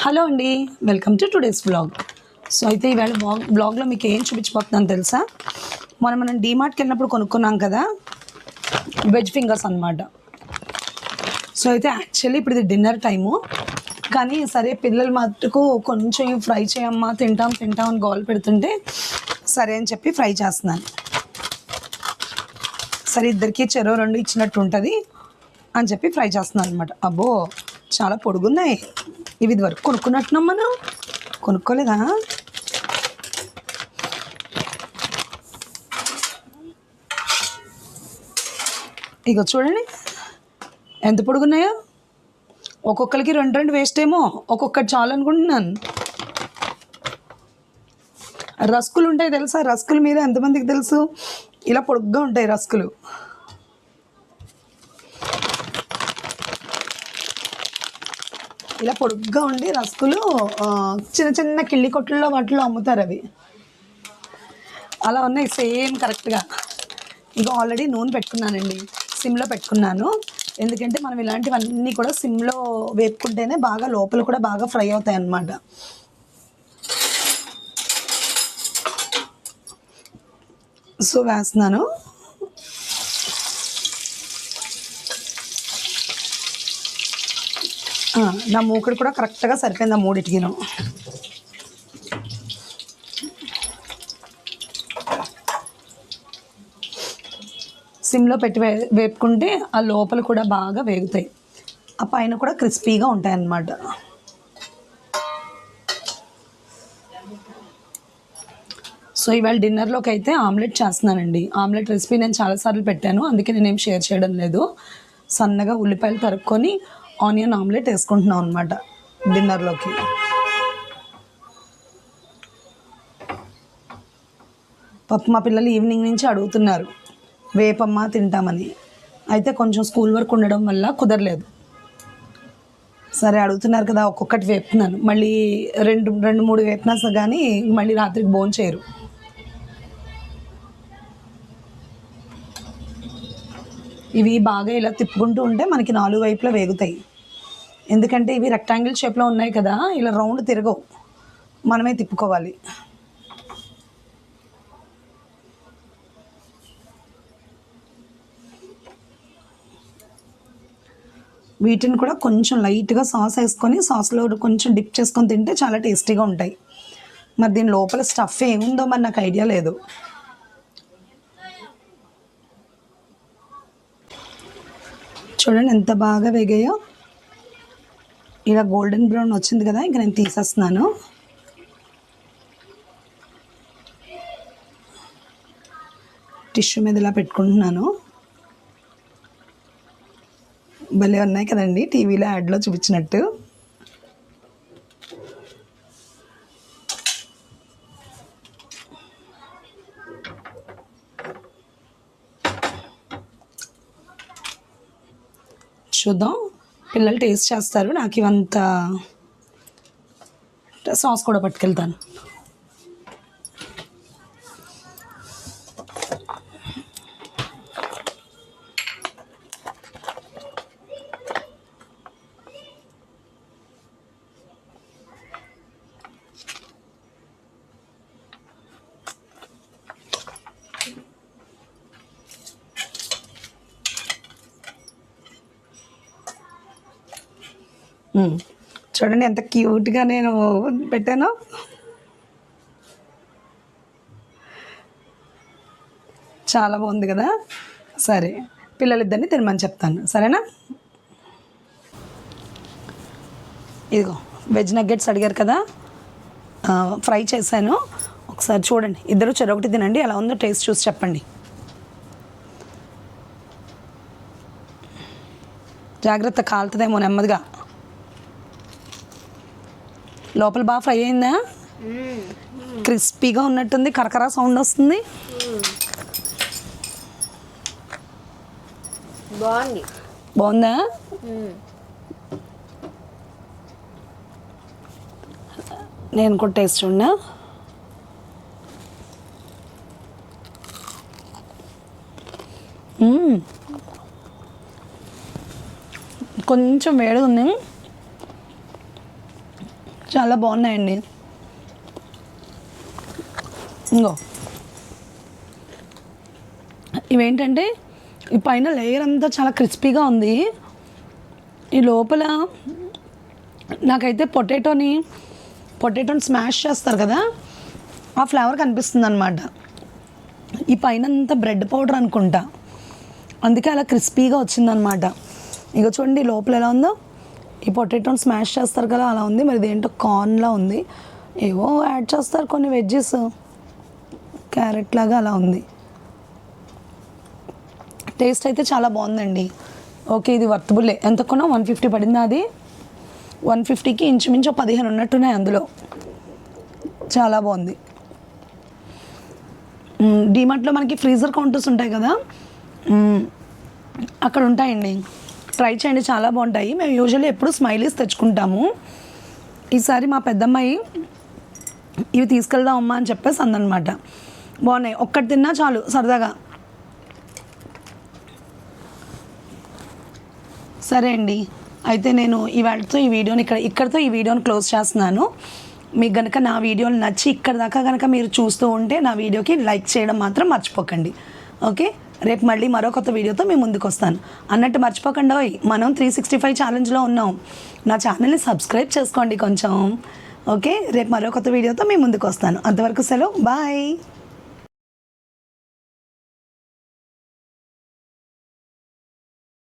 Hello అండి, welcome to today's blog. So అయితే ఈవేళ బ్లాగ్లో మీకు ఏం చూపించబోతున్నాను తెలుసా? మనం డీమార్ట్కి వెళ్ళినప్పుడు కొనుక్కున్నాం కదా, వెజ్ ఫింగర్స్ అనమాట. సో అయితే యాక్చువల్లీ ఇప్పుడు ఇది డిన్నర్ టైము, కానీ సరే పిల్లలు మటుకు కొంచెం ఫ్రై చేయమ్మా, తింటాం అని గోల్ పెడుతుంటే సరే అని చెప్పి ఫ్రై చేస్తున్నాను. సరే ఇద్దరికి చెరో రెండు ఇచ్చినట్టు ఉంటుంది అని చెప్పి ఫ్రై చేస్తున్నాను అనమాట. అబ్బో చాలా పొడుగున్నాయి ఇవి. ఇది వరకు కొనుక్కున్నట్టున్నాం, మనం కొనుక్కోలేదా? ఇక చూడండి ఎంత పొడుగున్నాయో. ఒక్కొక్కరికి రెండు వేస్ట్ ఏమో, ఒక్కొక్కటి చాలు అనుకుంటున్నాను. రస్కులు ఉంటాయి తెలుసా? రస్కులు మీద ఎంతమందికి తెలుసు? ఇలా పొడుగ్గా ఉంటాయి రస్కులు. ఇలా పొడుగ్గా ఉండి రస్కులు చిన్న చిన్న కిళ్ళి కొట్టుల్లో వాటిలో అమ్ముతారు. అవి అలా ఉన్నాయి సేమ్ కరెక్ట్గా. ఇక ఆల్రెడీ నూనె పెట్టుకున్నానండి, సిమ్లో పెట్టుకున్నాను. ఎందుకంటే మనం ఇలాంటివన్నీ కూడా సిమ్లో వేపుకుంటేనే బాగా లోపల కూడా బాగా ఫ్రై అవుతాయి అన్నమాట. సో వేస్తున్నాను. నా మూకుడు కూడా కరెక్ట్గా సరిపోయింది ఆ మూడిటికిను. సిమ్లో పెట్టి వేపుకుంటే ఆ లోపల కూడా బాగా వేగుతాయి, ఆ పైన కూడా క్రిస్పీగా ఉంటాయి అన్నమాట. సో ఇవాళ డిన్నర్లోకి అయితే ఆమ్లెట్ చేస్తున్నానండి. ఆమ్లెట్ రెసిపీ నేను చాలాసార్లు పెట్టాను, అందుకే నేనేం షేర్ చేయడం లేదు. సన్నగా ఉల్లిపాయలు తరుక్కొని ఆనియన్ ఆమ్లెట్ వేసుకుంటున్నాం అనమాట డిన్నర్లోకి. పాపం మా పిల్లలు ఈవినింగ్ నుంచి అడుగుతున్నారు వేపమ్మ తింటామని. అయితే కొంచెం స్కూల్ వర్క్ ఉండడం వల్ల కుదరలేదు. సరే అడుగుతున్నారు కదా, ఒక్కొక్కటి వేపుతున్నాను. మళ్ళీ రెండు మూడు వేపినా కానీ మళ్ళీ రాత్రికి భోంచేయరు. ఇవి బాగా ఇలా తిప్పుకుంటూ ఉంటే మనకి నాలుగు వైపులా వేగుతాయి. ఎందుకంటే ఇవి రెక్టాంగిల్ షేప్లో ఉన్నాయి కదా, ఇలా రౌండ్ తిరగవు, మనమే తిప్పుకోవాలి. వీటిని కూడా కొంచెం లైట్గా సాస్ వేసుకొని, సాస్లో కొంచెం డిప్ చేసుకొని తింటే చాలా టేస్టీగా ఉంటాయి. మరి దీని లోపల స్టఫ్ ఏముందో మరి నాకు ఐడియా లేదు. చూడండి ఎంత బాగా వేగాయో. ఇలా గోల్డెన్ బ్రౌన్ వచ్చింది కదా, ఇంకా నేను తీసేస్తున్నాను. టిష్యూ మీద ఇలా పెట్టుకుంటున్నాను. భలే ఉన్నాయి కదండి, టీవీలో యాడ్లో చూపించినట్టు. చూద్దాం, పిల్లలు టేస్ట్ చేస్తారు. నాకు ఇవంతా సాస్ కూడా పట్టుకెళ్తాను. చూడండి ఎంత క్యూట్గా నేను పెట్టాను. చాలా బాగుంది కదా. సరే పిల్లలిద్దరిని తినమని చెప్తాను, సరేనా? ఇదిగో వెజ్ నగ్గెట్స్ అడిగారు కదా, ఫ్రై చేశాను. ఒకసారి చూడండి, ఇద్దరు చెరొకటి తినండి, ఎలా ఉందో టేస్ట్ చూసి చెప్పండి. జాగ్రత్త, కాలుతుందేమో, నెమ్మదిగా. లోపల బాగా ఫ్రై అయిందా? క్రిస్పీగా ఉన్నట్టుంది, కరకరా సౌండ్ వస్తుంది. బాగుందా? నేను కూడా టేస్ట్ చూడనా. కొంచెం వేడిగా ఉంది, చాలా బాగున్నాయండి. ఇంగో ఇవేంటంటే ఈ పైన లేయర్ అంతా చాలా క్రిస్పీగా ఉంది. ఈ లోపల నాకైతే పొటాటోని స్మాష్ చేస్తారు కదా, ఆ ఫ్లేవర్ కనిపిస్తుంది అనమాట. ఈ పైన అంతా బ్రెడ్ పౌడర్ అనుకుంటా, అందుకే అలా క్రిస్పీగా వచ్చిందనమాట. ఇక చూడండి లోపల ఎలా ఉందో, ఈ పొటాటోని స్మాష్ చేస్తారు కదా అలా ఉంది. మరి ఇదేంటో కార్న్లా ఉంది, ఏవో యాడ్ చేస్తారు కొన్ని వెజ్జెస్, క్యారెట్ లాగా అలా ఉంది. టేస్ట్ అయితే చాలా బాగుందండి. ఓకే, ఇది వర్తబుల్లే. ఎంత కొన్నా 150 పడింది. అది 150కి ఇంచుమించు 15 ఉన్నట్టున్నాయి అందులో. చాలా బాగుంది. డీమార్ట్లో మనకి ఫ్రీజర్ కౌంటర్స్ ఉంటాయి కదా, అక్కడ ఉంటాయండి, ట్రై చేయండి, చాలా బాగుంటాయి. మేము యూజువల్లీ ఎప్పుడు స్మైలీస్ తెచ్చుకుంటాము. ఈసారి మా పెద్దమ్మాయి ఇవి తీసుకెళ్దాం అమ్మా అని చెప్పేసి అందనమాట. బాగున్నాయి, ఒక్కటి తిన్నా చాలు సరదాగా. సరే అండి, అయితే నేను ఇక్కడితో ఈ వీడియోని క్లోజ్ చేస్తున్నాను. మీకు కనుక నా వీడియోలు నచ్చి ఇక్కడ దాకా కనుక మీరు చూస్తూ ఉంటే నా వీడియోకి లైక్ చేయడం మాత్రం మర్చిపోకండి. ఓకే, రేపు మళ్ళీ మరో కొత్త వీడియోతో మీ ముందుకు వస్తాను. అన్నట్టు మర్చిపోకుండా మనం 365 ఛాలెంజ్లో ఉన్నాం. నా ఛానల్ని సబ్స్క్రైబ్ చేసుకోండి కొంచెం. ఓకే, రేపు మరో కొత్త వీడియోతో మీ ముందుకు వస్తాను. అంతవరకు సెలవు, బాయ్.